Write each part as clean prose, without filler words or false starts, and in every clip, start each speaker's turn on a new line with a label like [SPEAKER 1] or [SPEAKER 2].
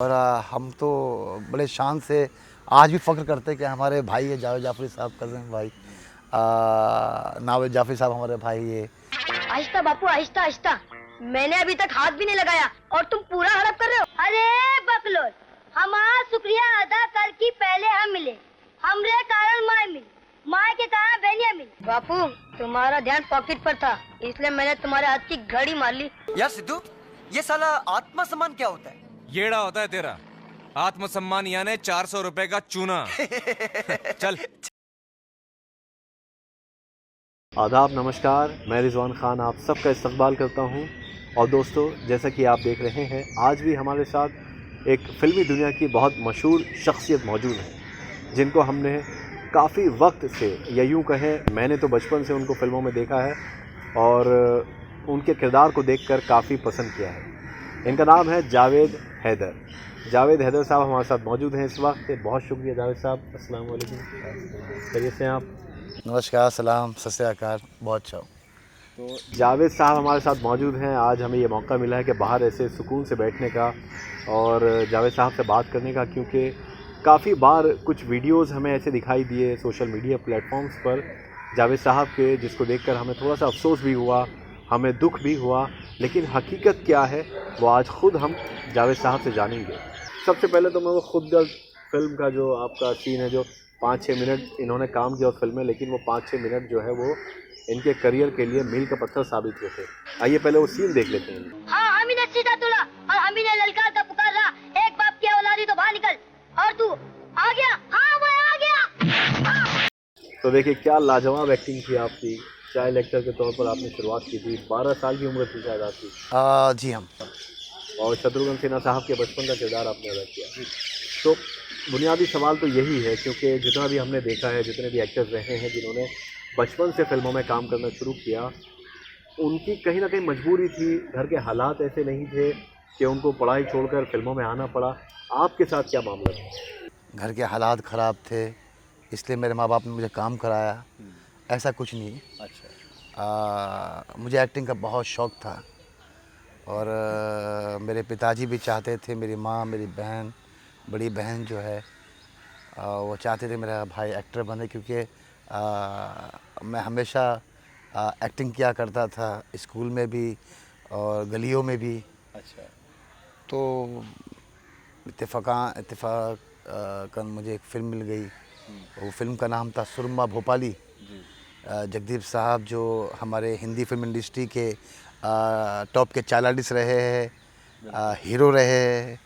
[SPEAKER 1] और हम तो बड़े शान से आज भी फ़ख्र करते हैं कि हमारे भाई है जावेद जाफ़री साहब, कज़न भाई। नावेद जाफ़री साहब हमारे भाई है।
[SPEAKER 2] आहिस्ता बापू, आहिस्ता आहिस्ता। मैंने अभी तक हाथ भी नहीं लगाया और तुम पूरा हड़प कर रहे हो। अरे बकलोल, हमारा शुक्रिया अदा कर कि पहले हम मिले। हमरे कारण माए मिली, माए के कारण बहनिया मिली। बापू, तुम्हारा ध्यान पॉकेट पर था, इसलिए मैंने तुम्हारे हाथ की घड़ी मार ली।
[SPEAKER 3] यार सिद्धू, ये साला आत्मसम्मान क्या होता है?
[SPEAKER 4] येड़ा होता है तेरा। आत्मसम्मान यानी 400 रुपए का चूना। चल।
[SPEAKER 5] आदाब, नमस्कार। मैं रिजवान खान आप सबका इस्तकबाल करता हूं। और दोस्तों, जैसा कि आप देख रहे हैं, आज भी हमारे साथ एक फ़िल्मी दुनिया की बहुत मशहूर शख्सियत मौजूद है, जिनको हमने काफ़ी वक्त से, या यूँ कहें मैंने तो बचपन से उनको फ़िल्मों में देखा है और उनके किरदार को देखकर काफ़ी पसंद किया है। इनका नाम है जावेद हैदर। जावेद हैदर साहब हमारे साथ मौजूद हैं इस वक्त। बहुत शुक्रिया जावेद साहब। अस्सलाम वालेकुम। खैरियत से हैं आप?
[SPEAKER 1] नमस्कार, सलाम, सत श्री अकाल। बहुत अच्छा।
[SPEAKER 5] तो जावेद साहब हमारे साथ मौजूद हैं। आज हमें ये मौका मिला है कि बाहर ऐसे सुकून से बैठने का और जावेद साहब से बात करने का, क्योंकि काफ़ी बार कुछ वीडियोस हमें ऐसे दिखाई दिए सोशल मीडिया प्लेटफॉर्म्स पर जावेद साहब के, जिसको देखकर हमें थोड़ा सा अफसोस भी हुआ, हमें दुख भी हुआ। लेकिन हकीकत क्या है वो आज ख़ुद हम जावेद साहब से जानेंगे। सबसे पहले तो मैं वो खुदगर्ज फिल्म का जो आपका सीन है, जो 5-6 मिनट इन्होंने काम किया उस फिल्म में, लेकिन वो 5-6 मिनट जो है वो इनके करियर के लिए मील का पत्थर साबित हुए थे। आइए पहले वो सीन देख लेते हैं।
[SPEAKER 2] हाँ, हम ही ने सीधा तुला और हम ही ने ललकार का पुकारा, एक बाप की औलादी तो बाहर निकल। और तू आ गया? हाँ, मैं आ गया।
[SPEAKER 5] तो देखिए क्या लाजवाब एक्टिंग थी आपकी। चाइल्ड एक्टर के तौर पर आपने शुरुआत की थी, 12 साल की उम्र थी शायद आपकी।
[SPEAKER 1] जी हम।
[SPEAKER 5] और शत्रुघ्न सिन्हा साहब के बचपन का किरदार आपने अदा किया। तो बुनियादी सवाल तो यही है, क्योंकि जितना भी हमने देखा है, जितने भी एक्टर्स रहे हैं जिन्होंने बचपन से फिल्मों में काम करना शुरू किया, उनकी कहीं ना कहीं मजबूरी थी, घर के हालात ऐसे नहीं थे कि उनको पढ़ाई छोड़कर फिल्मों में आना पड़ा। आपके साथ क्या मामला था?
[SPEAKER 1] घर के हालात ख़राब थे, इसलिए मेरे माँ बाप ने मुझे काम कराया। ऐसा कुछ नहीं। अच्छा। मुझे एक्टिंग का बहुत शौक़ था और मेरे पिताजी भी चाहते थे, मेरी माँ, मेरी बहन, बड़ी बहन जो है, वो चाहते थे मेरा भाई एक्टर बने, क्योंकि मैं हमेशा एक्टिंग किया करता था, स्कूल में भी और गलियों में भी। अच्छा। तो इत्तेफाकन मुझे एक फ़िल्म मिल गई। वो फ़िल्म का नाम था सुरमा भोपाली। जगदीप साहब जो हमारे हिंदी फिल्म इंडस्ट्री के टॉप के चालाडिस रहे हैं, हीरो रहे हैं,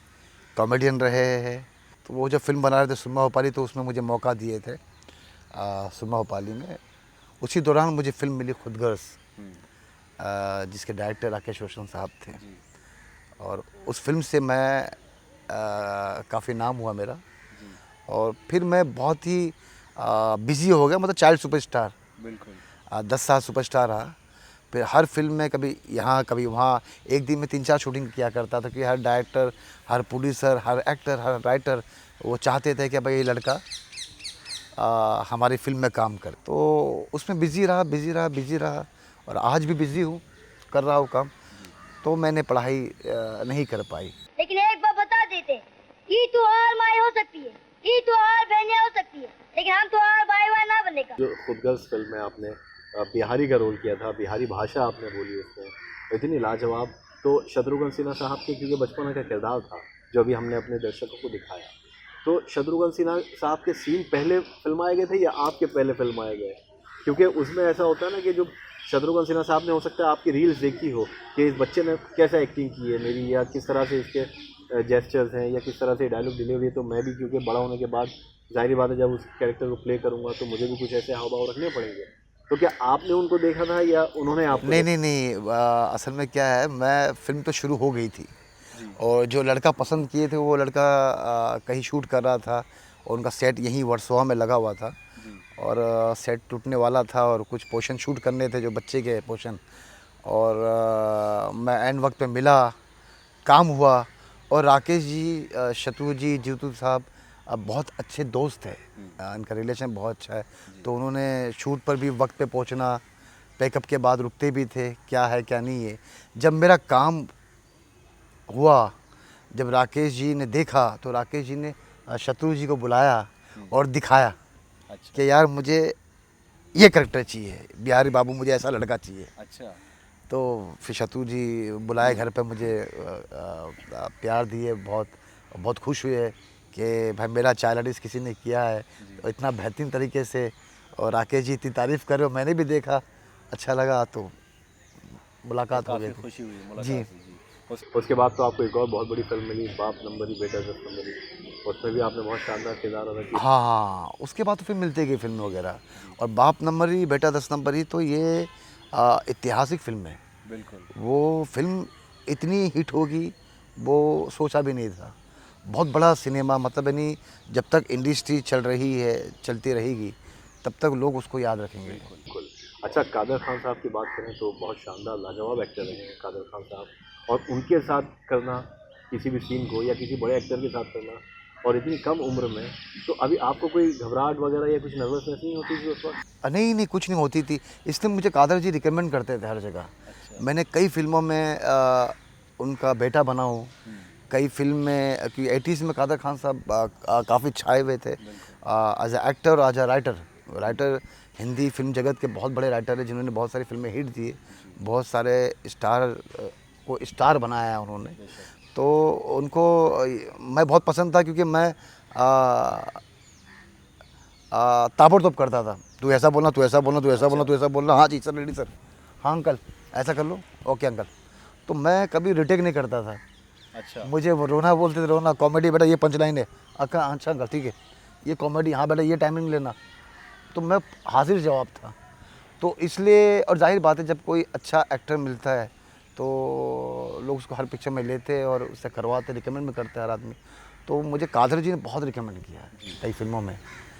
[SPEAKER 1] कॉमेडियन रहे हैं। तो वो जो फिल्म बना रहे थे सुरमा भोपाली, तो उसमें मुझे मौका दिए थे सुरमा भोपाली में। उसी दौरान मुझे फ़िल्म मिली खुदगर्ज, जिसके डायरेक्टर राकेश रोशन साहब थे। और उस फिल्म से मैं काफ़ी नाम हुआ मेरा, और फिर मैं बहुत ही बिज़ी हो गया, मतलब चाइल्ड सुपरस्टार। बिल्कुल। 10 साल सुपरस्टार रहा। फिर हर फिल्म में कभी यहाँ कभी वहाँ, एक दिन में 3-4 शूटिंग किया करता था, कि हर डायरेक्टर, हर प्रोड्यूसर, हर एक्टर, हर राइटर वो चाहते थे कि भाई ये लड़का हमारी फिल्म में काम करे। तो उसमें बिज़ी रहा और आज भी बिज़ी हूँ, कर रहा हूँ काम। तो मैंने पढ़ाई नहीं कर पाई।
[SPEAKER 2] लेकिन एक बात बता देते, ई तो और माई हो सकती है, ई तो और बहनिया हो सकती है, लेकिन हम तो और भाई भाई ना बनने का।
[SPEAKER 5] जो खुदगर्ज फिल्म में आपने बिहारी का रोल किया था, बिहारी भाषा आपने बोली उसमें, इतनी लाजवाब। तो शत्रुघ्न सिन्हा साहब के क्योंकि बचपन का किरदार था जो अभी हमने अपने दर्शकों को दिखाया, तो शत्रुघ्न सिन्हा साहब के सीन पहले फिल्माए गए थे या आपके पहले फिल्माए गए? क्योंकि उसमें ऐसा होता है ना कि जो शत्रुघ्न सिन्हा साहब ने, हो सकता है आपकी रील्स देखी हो कि इस बच्चे ने कैसा एक्टिंग की है मेरी, या किस तरह से इसके जेस्चर्स हैं, या किस तरह से डायलॉग डिलीवरी है। तो मैं भी क्योंकि बड़ा होने के बाद ज़ाहिर बात है जब उस कैरेक्टर को प्ले करूँगा तो मुझे भी कुछ ऐसे हाव भाव रखने पड़ेंगे। तो क्या आपने उनको देखा था या उन्होंने आपको?
[SPEAKER 1] नहीं, असल में क्या है, मैं फिल्म तो शुरू हो गई थी और जो लड़का पसंद किए थे वो लड़का कहीं शूट कर रहा था, और उनका सेट यहीं वर्सोवा में लगा हुआ था, और सेट टूटने वाला था और कुछ पोर्शन शूट करने थे, जो बच्चे के पोर्शन। और मैं एंड वक्त पे मिला, काम हुआ। और राकेश जी, शत्रु जी, जीतू साहब बहुत अच्छे दोस्त थे, इनका रिलेशन बहुत अच्छा है। तो उन्होंने शूट पर भी वक्त पे पहुंचना, पैकअप के बाद रुकते भी थे, क्या है क्या नहीं है। जब मेरा काम हुआ, जब राकेश जी ने देखा तो राकेश जी ने शत्रु जी को बुलाया और दिखाया
[SPEAKER 5] अच्छा
[SPEAKER 1] कि यार मुझे ये करेक्टर चाहिए, बिहारी बाबू मुझे ऐसा लड़का चाहिए।
[SPEAKER 5] अच्छा
[SPEAKER 1] तो फिर शत्रु जी बुलाए घर पे, मुझे प्यार दिए, बहुत बहुत खुश हुए कि भाई मेरा चाइल्ड आर्टिस्ट किसी ने किया है तो इतना बेहतरीन तरीके से, और राकेश जी इतनी तारीफ़ कर रहे हो, मैंने भी देखा, अच्छा लगा, तो मुलाकात हो
[SPEAKER 5] काफ़ी
[SPEAKER 1] गई थी।
[SPEAKER 5] खुशी हुई मुलाकात
[SPEAKER 1] जी।
[SPEAKER 5] हुई, जी। उसके बाद तो आपको एक और बहुत बड़ी फिल्म मिली, बाप नंबरी बेटा 10 नंबरी, उसमें भी आपने बहुत शानदार किरदार अदा किया।
[SPEAKER 1] हाँ हाँ, उसके बाद तो फिर मिलती गई फिल्में वगैरह, और बाप नंबरी बेटा 10 नंबरी तो ये ऐतिहासिक फिल्म है।
[SPEAKER 5] बिल्कुल।
[SPEAKER 1] वो फिल्म इतनी हिट होगी वो सोचा भी नहीं था। बहुत बड़ा सिनेमा, मतलब यानी जब तक इंडस्ट्री चल रही है, चलती रहेगी, तब तक लोग उसको याद रखेंगे।
[SPEAKER 5] बिल्कुल। अच्छा, कादर खान साहब की बात करें तो बहुत शानदार लाजवाब एक्टर रहे हैं कादर खान साहब, और उनके साथ करना किसी भी सीन को या किसी बड़े एक्टर के साथ करना, और इतनी कम उम्र में, तो अभी आपको कोई घबराहट वगैरह या कुछ नर्वसनेस नहीं होती थी उस वक्त?
[SPEAKER 1] नहीं नहीं, कुछ नहीं होती थी, इसलिए मुझे कादर जी रिकमेंड करते थे हर जगह।
[SPEAKER 5] अच्छा।
[SPEAKER 1] मैंने कई फिल्मों में उनका बेटा बना हूँ, कई फिल्म में, क्योंकि 80s में कादर खान साहब काफ़ी छाए हुए थे एज ए एक्टर और as a writer. Hindi film जगत के बहुत बड़े राइटर हैं जिन्होंने बहुत सारी फिल्में हिट दी, बहुत सारे स्टार को स्टार बनाया है उन्होंने। तो उनको मैं बहुत पसंद था, क्योंकि मैं ताबड़तोड़ करता था, तू ऐसा बोलना, तू ऐसा बोलना, तू ऐसा बोलना, तू ऐसा बोलना, हाँ जी सर, रेडी सर, हाँ अंकल ऐसा कर लो, ओके अंकल। तो मैं कभी रिटेक नहीं करता था।
[SPEAKER 5] अच्छा।
[SPEAKER 1] मुझे वो रोना बोलते थे, रोना कॉमेडी बेटा ये पंच लाइन है, अच्छा अंकल ठीक है, ये कॉमेडी, हाँ बेटा ये टाइमिंग लेना, तो मैं हाजिर जवाब था। तो इसलिए, और जाहिर बात है जब कोई अच्छा एक्टर मिलता है तो लोग उसको हर पिक्चर में लेते हैं और उससे करवाते, रिकमेंड भी करते हैं हर आदमी। तो मुझे कादर जी ने बहुत रिकमेंड किया है कई फिल्मों में।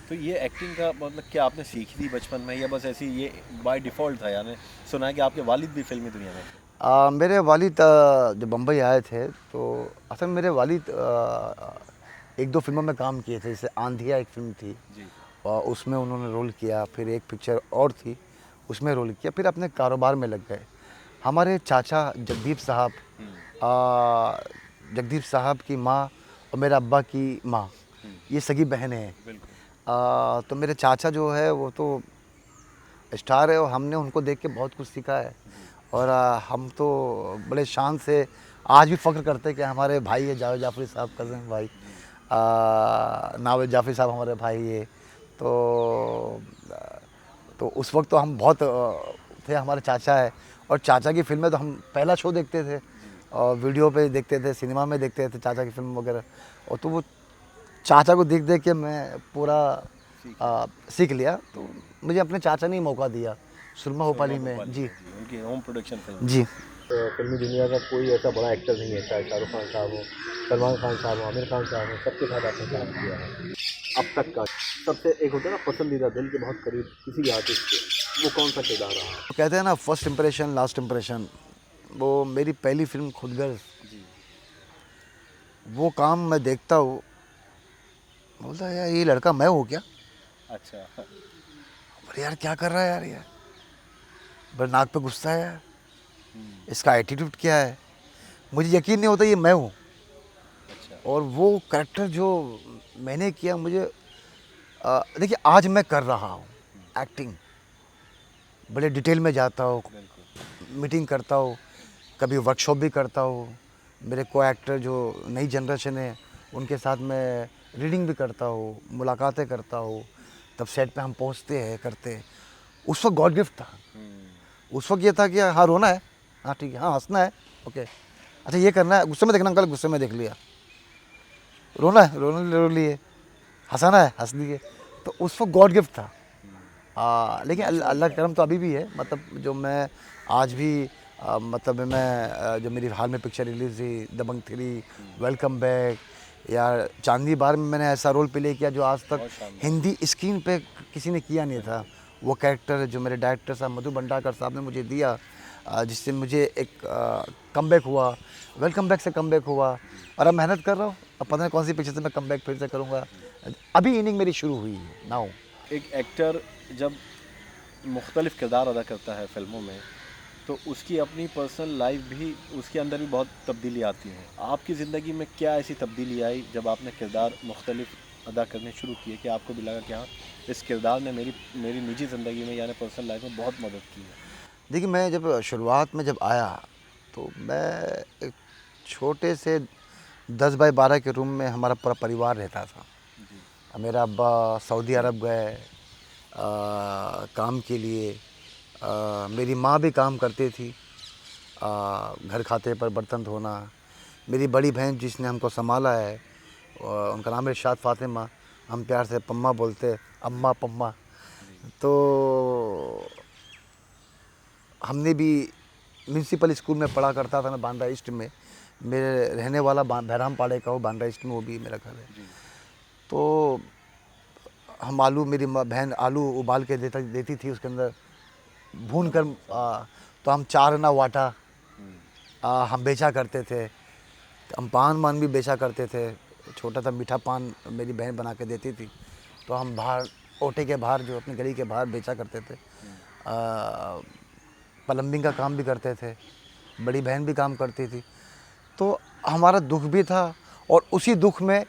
[SPEAKER 5] तो ये एक्टिंग का मतलब क्या आपने सीखी थी बचपन में, या बस ऐसी ये बाय डिफ़ॉल्ट था? यानी सुना है कि आपके वालिद भी फिल्मी दुनिया में थे।
[SPEAKER 1] मेरे वालिद जब बम्बई आए थे तो असल में मेरे वालिद एक दो फिल्मों में काम किए थे, जैसे आंधिया एक फिल्म थी,
[SPEAKER 5] जी।
[SPEAKER 1] और उसमें उन्होंने रोल किया, फिर एक पिक्चर और थी उसमें रोल किया, फिर अपने कारोबार में लग गए। हमारे चाचा जगदीप साहब की माँ और मेरे अब्बा की माँ, ये सगी बहनें हैं।
[SPEAKER 5] बिल्कुल।
[SPEAKER 1] तो मेरे चाचा जो है वो तो स्टार है, और हमने उनको देख के बहुत कुछ सीखा है, और हम तो बड़े शान से आज भी फ़ख्र करते हैं कि हमारे भाई है जावेद जाफ़री साहब, कज़न भाई, नावेद जाफ़री साहब हमारे भाई है। तो उस वक्त तो हम बहुत थे, हमारे चाचा है, और चाचा की फिल्में तो हम पहला शो देखते थे, और वीडियो पे देखते थे, सिनेमा में देखते थे चाचा की फिल्म वगैरह, और तो वो चाचा को देख देख के मैं पूरा सीख लिया। तो मुझे अपने चाचा ने ही मौका दिया सुरमा भोपाली में। जी
[SPEAKER 5] उनकी होम प्रोडक्शन फिल्म।
[SPEAKER 1] जी।
[SPEAKER 5] फिल्मी दुनिया का कोई ऐसा बड़ा एक्टर नहीं है, चाहे शाहरुख खान साहब हो, सलमान खान साहब हो, आमिर खान साहब हो, सबके साथ आपने काम किया है अब तक का। सबसे एक होता है ना पसंदीदा, दिल के बहुत करीब किसी भी आर्टिस्ट के, वो कौन सा किरदार रहा है?
[SPEAKER 1] तो कहते हैं ना फर्स्ट इम्प्रेशन लास्ट इम्प्रेशन, वो मेरी पहली फिल्म खुदगर्ज, वो काम मैं देखता हूँ, बोलता है यार ये लड़का मैं हूँ क्या?
[SPEAKER 5] अच्छा।
[SPEAKER 1] बोले यार क्या कर रहा है यार ये, बड़े नाक पे गुस्सा है यार, इसका एटीट्यूड क्या है, मुझे यकीन नहीं होता ये मैं हूँ।
[SPEAKER 5] अच्छा।
[SPEAKER 1] और वो कैरेक्टर जो मैंने किया, मुझे देखिए आज मैं कर रहा हूँ एक्टिंग, बड़े डिटेल में जाता हूँ, मीटिंग करता हूँ, कभी वर्कशॉप भी करता हूँ, मेरे को एक्टर जो नई जनरेशन है उनके साथ मैं रीडिंग भी करता हूँ, मुलाकातें करता हूँ, तब सेट पे हम पहुँचते हैं, करते हैं। उस वक्त गॉड गिफ्ट था। उस वक्त ये था कि हाँ रोना है, हाँ ठीक है, हाँ हंसना है, ओके, अच्छा ये करना है, गुस्से में देखना अंकल, गुस्से में देख लिया, रोना है रो लिए, हंसाना है हंस लिए। तो उस वक्त गॉड गिफ्ट था। लेकिन अल्लाह का करम तो अभी भी है, मतलब जो मैं आज भी मतलब मैं जो मेरी हाल में पिक्चर रिलीज हुई दबंग 3, वेलकम बैक, या चांदनी बार में मैंने ऐसा रोल प्ले किया जो आज तक हिंदी स्क्रीन पे किसी ने किया नहीं था। वो कैरेक्टर जो मेरे डायरेक्टर साहब मधु भंडारकर साहब ने मुझे दिया, जिससे मुझे एक कमबैक हुआ, वेलकम बैक से कमबैक हुआ, और अब मेहनत कर रहा हूँ, अब पता नहीं कौन सी पिक्चर से मैं कमबैक फिर से करूँगा। अभी इनिंग मेरी शुरू हुई है नाउ।
[SPEAKER 5] एक एक्टर जब मुख्तलिफ किरदार अदा करता है फिल्मों में, तो उसकी अपनी पर्सनल लाइफ भी, उसके अंदर भी बहुत तब्दीली आती है। आपकी ज़िंदगी में क्या ऐसी तब्दीली आई जब आपने किरदार मुख्तलिफ अदा करने शुरू किए कि आपको भी लगा कि हाँ, इस किरदार ने मेरी मेरी निजी ज़िंदगी में यानी पर्सनल लाइफ में बहुत मदद की है?
[SPEAKER 1] देखिए, मैं जब शुरुआत में जब आया तो मैं एक छोटे से 10 बाय 12 के रूम में हमारा पूरा परिवार रहता था। मेरा अब्बा सऊदी अरब गए काम के लिए। मेरी माँ भी काम करती थी, घर खाते पर बर्तन धोना। मेरी बड़ी बहन जिसने हमको संभाला है, उनका नाम है इरशाद फ़ातिमा, हम प्यार से पम्मा बोलते, अम्मा पम्मा। तो हमने भी म्यूनसिपल स्कूल में पढ़ा करता था मैं, बांद्रा ईस्ट में। मेरे रहने वाला बहराम पाड़े का, वो बांद्रा ईस्ट में, वो भी मेरा घर है। तो हम आलू, मेरी बहन आलू उबाल के देती थी, उसके अंदर भून कर तो हम 4 आना वाटा हम बेचा करते थे। हम पान मान भी बेचा करते थे। छोटा सा मीठा पान मेरी बहन बना के देती थी, तो हम बाहर ओटे के बाहर, जो अपनी गली के बाहर बेचा करते थे। प्लम्बिंग का काम भी करते थे, बड़ी बहन भी काम करती थी। तो हमारा दुख भी था और उसी दुख में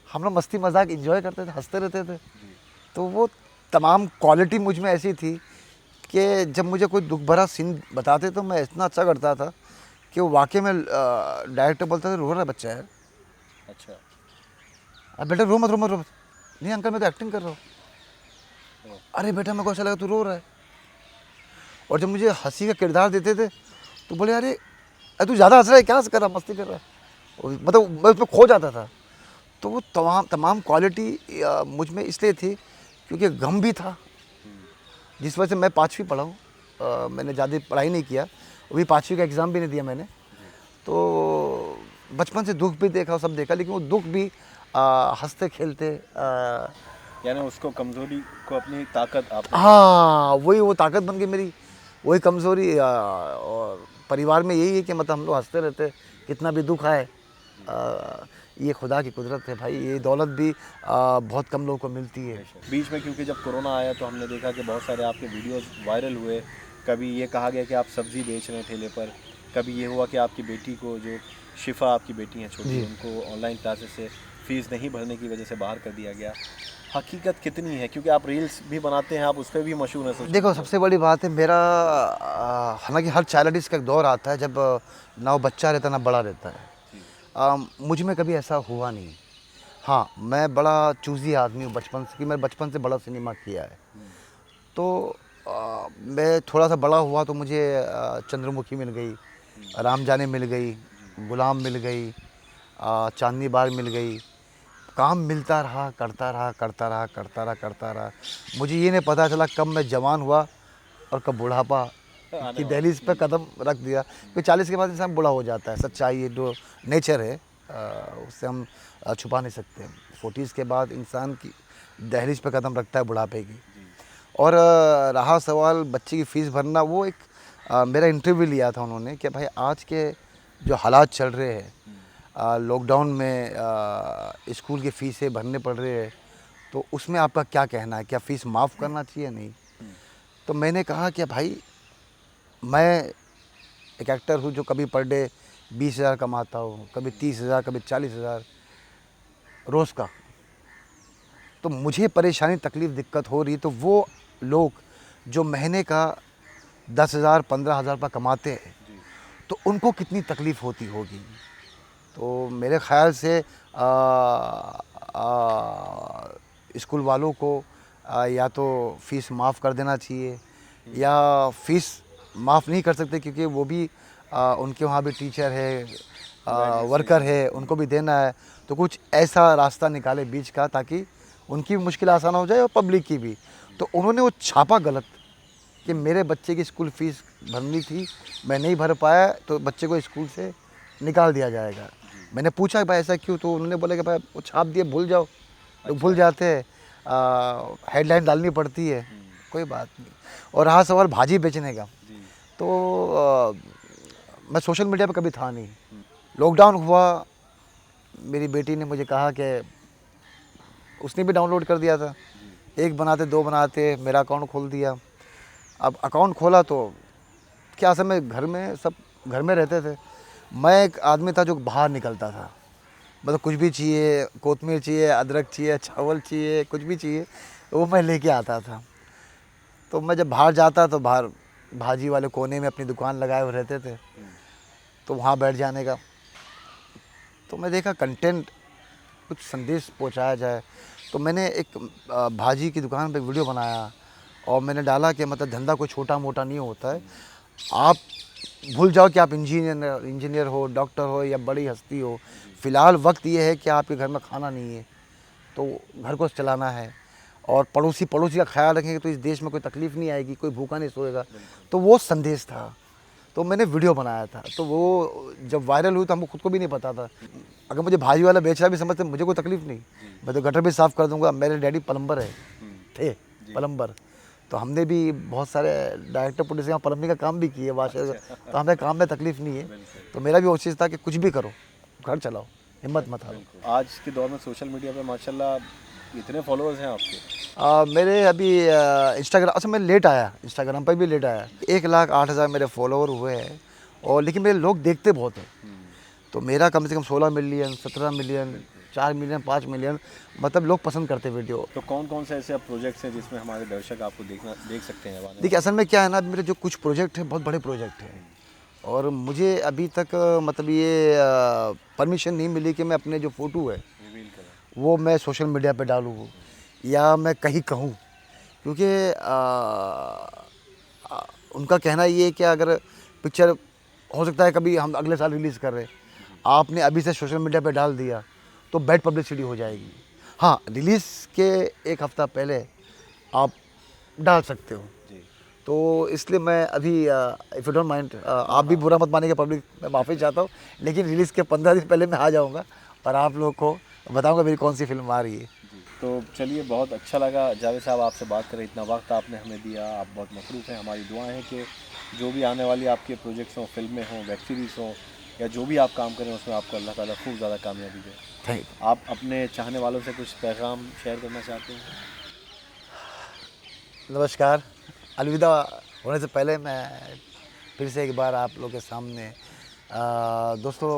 [SPEAKER 1] हम लोग मस्ती मजाक एंजॉय करते थे, हंसते रहते थे। तो वो तमाम क्वालिटी मुझ में ऐसी थी कि जब मुझे कोई दुख भरा सीन बताते तो मैं इतना अच्छा करता था कि वो वाकई में डायरेक्टर बोलता था, रो रहा है बच्चा यार।
[SPEAKER 5] अच्छा।
[SPEAKER 1] अब बेटा रो मत रो मत रो मत। नहीं अंकल, मैं तो एक्टिंग कर रहा हूँ। अरे बेटा, मेरे को ऐसा लगा तू रो रहा है। और जब मुझे हंसी का किरदार देते थे तो बोले, अरे तू ज़्यादा हंस रहा है, क्या हंस कर रहा, मस्ती कर रहा है। मतलब मैं उसमें खो जाता था। तो वो तमाम क्वालिटी मुझ में इसलिए थी क्योंकि गम भी था, जिस वजह से मैं 5वीं पढ़ा हूँ। मैंने ज़्यादा पढ़ाई नहीं किया, अभी 5वीं का एग्ज़ाम भी नहीं दिया मैंने। तो बचपन से दुख भी देखा, सब देखा, लेकिन वो दुख भी हंसते खेलते
[SPEAKER 5] यानी उसको, कमज़ोरी को अपनी ताकत आप।
[SPEAKER 1] हाँ, वही वो ताकत बन गई मेरी, वही कमज़ोरी। और परिवार में यही है कि मतलब हम लोग हंसते रहते, कितना भी दुख आए। ये खुदा की कुदरत है भाई, ये दौलत भी बहुत कम लोगों को मिलती है।
[SPEAKER 5] बीच में क्योंकि जब कोरोना आया तो हमने देखा कि बहुत सारे आपके वीडियोस वायरल हुए। कभी ये कहा गया कि आप सब्ज़ी बेच रहे हैं ठेले पर, कभी ये हुआ कि आपकी बेटी को, जो शिफा आपकी बेटी है छोटी, उनको ऑनलाइन क्लासेस से फ़ीस नहीं भरने की वजह से बाहर कर दिया गया। हकीकत कितनी है, क्योंकि आप रील्स भी बनाते हैं, आप उस पर भी मशहूर हैं।
[SPEAKER 1] देखो, सबसे बड़ी बात है मेरा, हालांकि हर चाइल्ड आर्टिस्ट का एक दौर आता है जब ना वो बच्चा रहता ना बड़ा रहता है। मुझ में कभी ऐसा हुआ नहीं। हाँ, मैं बड़ा चूज़ी आदमी हूँ बचपन से, कि मैं बचपन से बड़ा सिनेमा किया है। तो मैं थोड़ा सा बड़ा हुआ तो मुझे चंद्रमुखी मिल गई, राम जाने मिल गई, गुलाम मिल गई, चांदनी बाग मिल गई। काम मिलता रहा, करता रहा करता रहा करता रहा करता रहा। मुझे ये नहीं पता चला कब मैं जवान हुआ और कब बुढ़ापा की दहलीज पर कदम रख दिया। क्योंकि 40 के बाद इंसान बूढ़ा हो जाता है, सच्चाई ये जो नेचर है उससे हम छुपा नहीं सकते। 40s के बाद इंसान की दहलीज पर कदम रखता है बुढ़ापे की। और रहा सवाल बच्चे की फ़ीस भरना, वो एक मेरा इंटरव्यू लिया था उन्होंने कि भाई आज के जो हालात चल रहे हैं, लॉकडाउन में स्कूल की फ़ीसें भरने पड़ रही है, तो उसमें आपका क्या कहना है, क्या फ़ीस माफ़ करना चाहिए नहीं? तो मैंने कहा कि भाई मैं एक एक्टर हूँ जो कभी पर डे 20,000 कमाता हूँ, कभी 30,000, कभी 40,000 रोज़ का। तो मुझे परेशानी, तकलीफ़, दिक्कत हो रही, तो वो लोग जो महीने का 10,000, 15,000 रुपये कमाते हैं, तो उनको कितनी तकलीफ़ होती होगी। तो मेरे ख़्याल से स्कूल वालों को या तो फ़ीस माफ़ कर देना चाहिए, या फ़ीस माफ़ नहीं कर सकते क्योंकि वो भी उनके वहाँ भी टीचर है, वर्कर है, उनको भी देना है। तो कुछ ऐसा रास्ता निकाले बीच का, ताकि उनकी भी मुश्किल आसान हो जाए और पब्लिक की भी। तो उन्होंने वो छापा गलत कि मेरे बच्चे की स्कूल फ़ीस भरनी थी, मैं नहीं भर पाया, तो बच्चे को स्कूल से निकाल दिया जाएगा। मैंने पूछा भाई ऐसा क्यों, तो उन्होंने बोला कि भाई वो छाप दिए, भूल जाओ। लोग भूल जाते हैं, हेडलाइन डालनी पड़ती है, कोई बात नहीं। और रहा सवाल भाजी बेचने का, तो मैं सोशल मीडिया पे कभी था नहीं। लॉकडाउन हुआ, मेरी बेटी ने मुझे कहा कि उसने भी डाउनलोड कर दिया था, एक बनाते 2 बनाते मेरा अकाउंट खोल दिया। अब अकाउंट खोला तो क्या असल में घर में सब घर में रहते थे। मैं एक आदमी था जो बाहर निकलता था, मतलब कुछ भी चाहिए, कोतमीर चाहिए, अदरक चाहिए, चावल चाहिए, कुछ भी चाहिए वो मैं लेके आता था। तो मैं जब बाहर जाता तो बाहर भाजी वाले कोने में अपनी दुकान लगाए हुए रहते थे, तो वहाँ बैठ जाने का। तो मैं देखा कंटेंट कुछ संदेश पहुँचाया जाए, तो मैंने एक भाजी की दुकान पे एक वीडियो बनाया और मैंने डाला कि मतलब धंधा कोई छोटा मोटा नहीं होता है। आप भूल जाओ कि आप इंजीनियर हो, डॉक्टर हो या बड़ी हस्ती हो। फ़िलहाल वक्त ये है कि आपके घर में खाना नहीं है तो घर को चलाना है, और पड़ोसी का ख्याल रखेंगे तो इस देश में कोई तकलीफ़ नहीं आएगी, कोई भूखा नहीं सोएगा। तो वो संदेश था, तो मैंने वीडियो बनाया था। तो वो जब वायरल हुई तो हमको खुद को भी नहीं पता था। अगर मुझे भाजी वाला बेच रहा भी समझते मुझे कोई तकलीफ़ नहीं, मैं तो गटर भी साफ़ कर दूंगा। मेरे डैडी प्लम्बर थे प्लम्बर, तो हमने भी बहुत सारे डायरेक्टर प्रोड्यूसर प्लम्बिंग का काम भी किए, वाशर का। तो हमें काम में तकलीफ़ नहीं है। तो मेरा भी कोशिश था कि कुछ भी करो, घर चलाओ, हिम्मत मत हारो।
[SPEAKER 5] आज के दौर में सोशल मीडिया पे माशाल्लाह इतने फॉलोअर्स हैं आपके।
[SPEAKER 1] मेरे अभी इंस्टाग्राम, अच्छा मैं लेट आया, इंस्टाग्राम पर भी लेट आया। 1,08,000 मेरे फॉलोअर हुए हैं, और लेकिन मेरे लोग देखते बहुत हैं। तो मेरा कम से कम 16 मिलियन, 17 मिलियन, 4 मिलियन, 5 मिलियन, मतलब लोग पसंद करते वीडियो।
[SPEAKER 5] तो कौन कौन से ऐसे प्रोजेक्ट्स हैं जिसमें हमारे दर्शक आपको देख सकते हैं?
[SPEAKER 1] देखिए असल में क्या है ना, मेरे जो कुछ प्रोजेक्ट हैं बहुत बड़े प्रोजेक्ट हैं, और मुझे अभी तक मतलब ये परमिशन नहीं मिली कि मैं अपने जो फ़ोटो है वो मैं सोशल मीडिया पे डालूँ या मैं कहीं कहूँ, क्योंकि उनका कहना ये है कि अगर पिक्चर हो सकता है कभी हम अगले साल रिलीज़ कर रहे, आपने अभी से सोशल मीडिया पे डाल दिया तो बैड पब्लिसिटी हो जाएगी। हाँ, रिलीज़ के एक हफ़्ता पहले आप डाल सकते हो। तो इसलिए मैं अभी इफ़ यू डोंट माइंड, आप भी बुरा मत मानिएगा पब्लिक, मैं माफ़ी चाहता हूँ, लेकिन रिलीज़ के 15 दिन पहले मैं आ जाऊँगा और आप लोग को बताऊँगा मेरी कौन सी फिल्म आ रही है।
[SPEAKER 5] तो चलिए, बहुत अच्छा लगा जावेद साहब आपसे बात करें, इतना वक्त आपने हमें दिया, आप बहुत मसरूफ़ हैं। हमारी दुआएं हैं कि जो भी आने वाली आपके प्रोजेक्ट्स हों, फिल्में हों, वेब सीरीज़ हों, या जो भी आप काम करें उसमें आपको अल्लाह ताला खूब ज़्यादा कामयाबी दे।
[SPEAKER 1] Thank you.
[SPEAKER 5] आप अपने चाहने वालों से कुछ पैगाम शेयर करना चाहते हैं?
[SPEAKER 1] नमस्कार। अलविदा होने से पहले मैं फिर से एक बार आप लोग के सामने दोस्तों,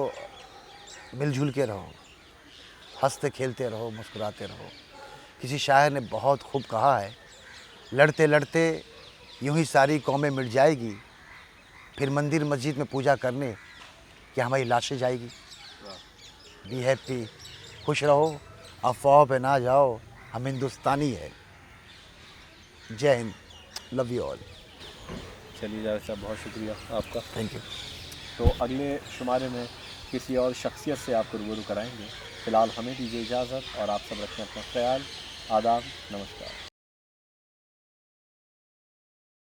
[SPEAKER 1] मिलजुल के रहो, हंसते खेलते रहो, मुस्कुराते रहो। किसी शायर ने बहुत खूब कहा है, लड़ते लड़ते यूं ही सारी कौमें मिट जाएगी, फिर मंदिर मस्जिद में पूजा करने क्या हमारी लाशें जाएगी। बी हैप्पी, खुश रहो, अफवाह पे ना जाओ, हम हिंदुस्तानी है। जय हिंद, लव यू ऑल।
[SPEAKER 5] चलिए जावेद साहब, बहुत शुक्रिया आपका।
[SPEAKER 1] Thank you.
[SPEAKER 5] तो अगले शुमारे में किसी और शख्सियत से आपको रूबरू कराएंगे। फ़िलहाल हमें दीजिए इजाज़त, और आप सब रखें अपना ख्याल। आदाब, नमस्कार।